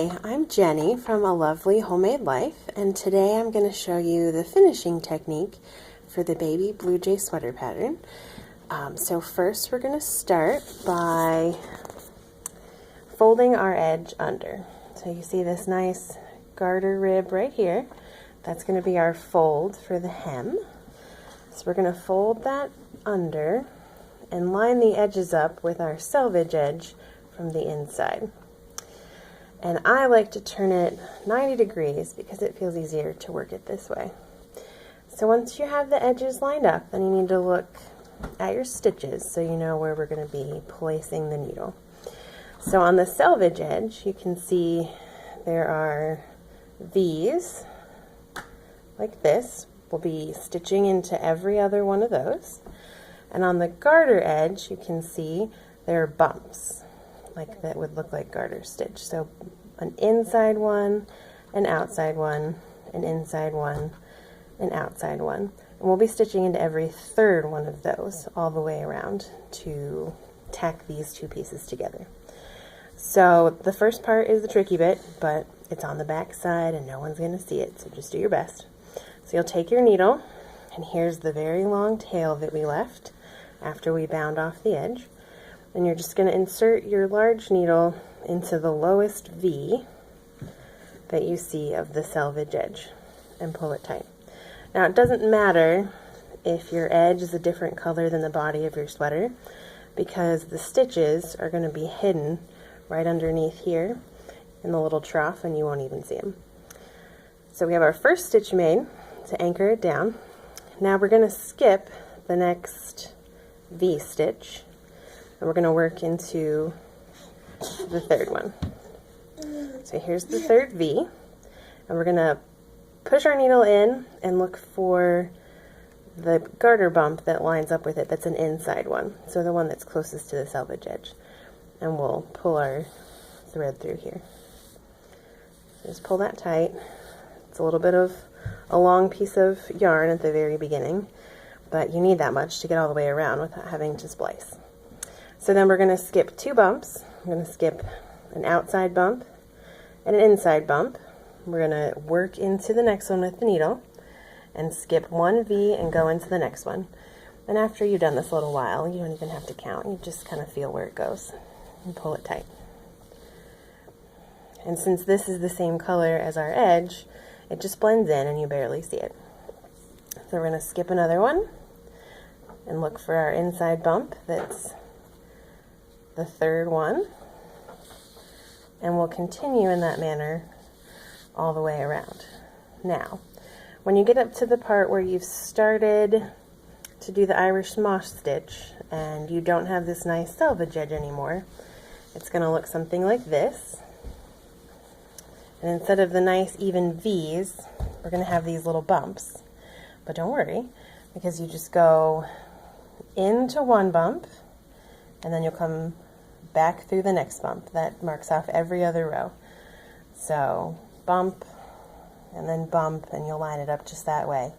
Hi, I'm Jenny from A Lovely Homemade Life, and today I'm going to show you the finishing technique for the baby Bluejay sweater pattern. So first we're going to start by folding our edge under. So you see this nice garter rib right here. That's going to be our fold for the hem. So we're going to fold that under and line the edges up with our selvage edge from the inside. And I like to turn it 90 degrees because it feels easier to work it this way. So once you have the edges lined up, then you need to look at your stitches so you know where we're going to be placing the needle. So on the selvage edge, you can see there are V's like this. We'll be stitching into every other one of those. And on the garter edge, you can see there are bumps, like that would look like garter stitch. So an inside one, an outside one, an inside one, an outside one. And we'll be stitching into every third one of those all the way around to tack these two pieces together. So the first part is the tricky bit, but it's on the back side and no one's going to see it, so just do your best. So you'll take your needle, and here's the very long tail that we left after we bound off the edge. And you're just going to insert your large needle into the lowest V that you see of the selvage edge and pull it tight. Now it doesn't matter if your edge is a different color than the body of your sweater, because the stitches are going to be hidden right underneath here in the little trough and you won't even see them. So we have our first stitch made to anchor it down. Now we're going to skip the next V stitch. And we're going to work into the third one. So here's the third V, and we're going to push our needle in and look for the garter bump that lines up with it. That's an inside one, so the one that's closest to the selvage edge. And we'll pull our thread through here. Just pull that tight. It's a little bit of a long piece of yarn at the very beginning, but you need that much to get all the way around without having to splice. So then we're going to skip two bumps. We're going to skip an outside bump and an inside bump. We're going to work into the next one with the needle and skip one V and go into the next one. And after you've done this a little while, you don't even have to count. You just kind of feel where it goes and pull it tight. And since this is the same color as our edge, it just blends in and you barely see it. So we're going to skip another one and look for our inside bump that's the third one, and we'll continue in that manner all the way around. Now, when you get up to the part where you've started to do the Irish moss stitch and you don't have this nice selvage edge anymore, it's going to look something like this. And instead of the nice even V's, we're going to have these little bumps. But don't worry, because you just go into one bump and then you'll come back through the next bump. That marks off every other row. So bump and then bump, and you'll line it up just that way.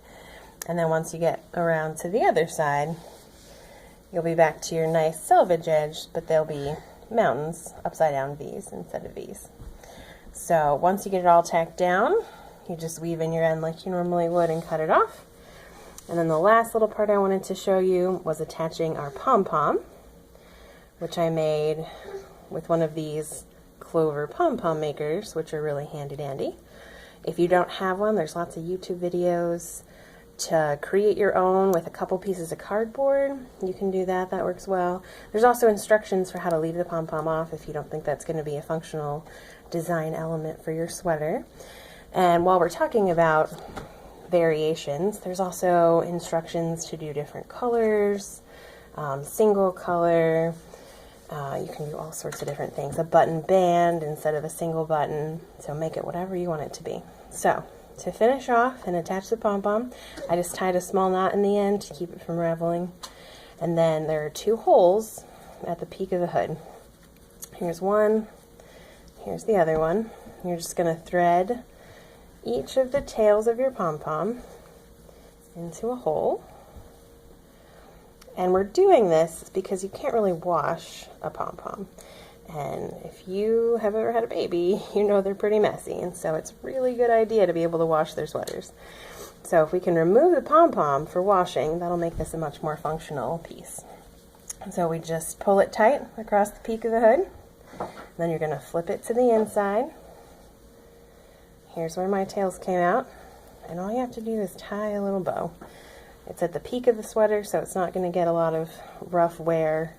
And then once you get around to the other side, you'll be back to your nice selvage edge, but there'll be mountains, upside down V's instead of V's. So once you get it all tacked down, you just weave in your end like you normally would and cut it off. And then the last little part I wanted to show you was attaching our pom-pom, which I made with one of these clover pom-pom makers, which are really handy dandy. If you don't have one, there's lots of YouTube videos to create your own with a couple pieces of cardboard. You can do that, that works well. There's also instructions for how to leave the pom-pom off if you don't think that's going to be a functional design element for your sweater. And while we're talking about variations, there's also instructions to do different colors, single color. You can do all sorts of different things. A button band instead of a single button. So make it whatever you want it to be. So to finish off and attach the pom-pom, I just tied a small knot in the end to keep it from raveling. And then there are two holes at the peak of the hood. Here's one, here's the other one. You're just going to thread each of the tails of your pom-pom into a hole. And we're doing this because you can't really wash a pom-pom. And if you have ever had a baby, you know they're pretty messy, and so it's a really good idea to be able to wash their sweaters. So if we can remove the pom-pom for washing, that'll make this a much more functional piece. So we just pull it tight across the peak of the hood. Then you're going to flip it to the inside. Here's where my tails came out. And all you have to do is tie a little bow. It's at the peak of the sweater, so it's not going to get a lot of rough wear.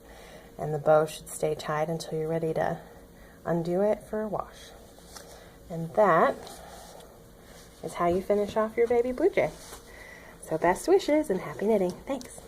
And the bow should stay tied until you're ready to undo it for a wash. And that is how you finish off your baby Bluejay. So best wishes and happy knitting. Thanks.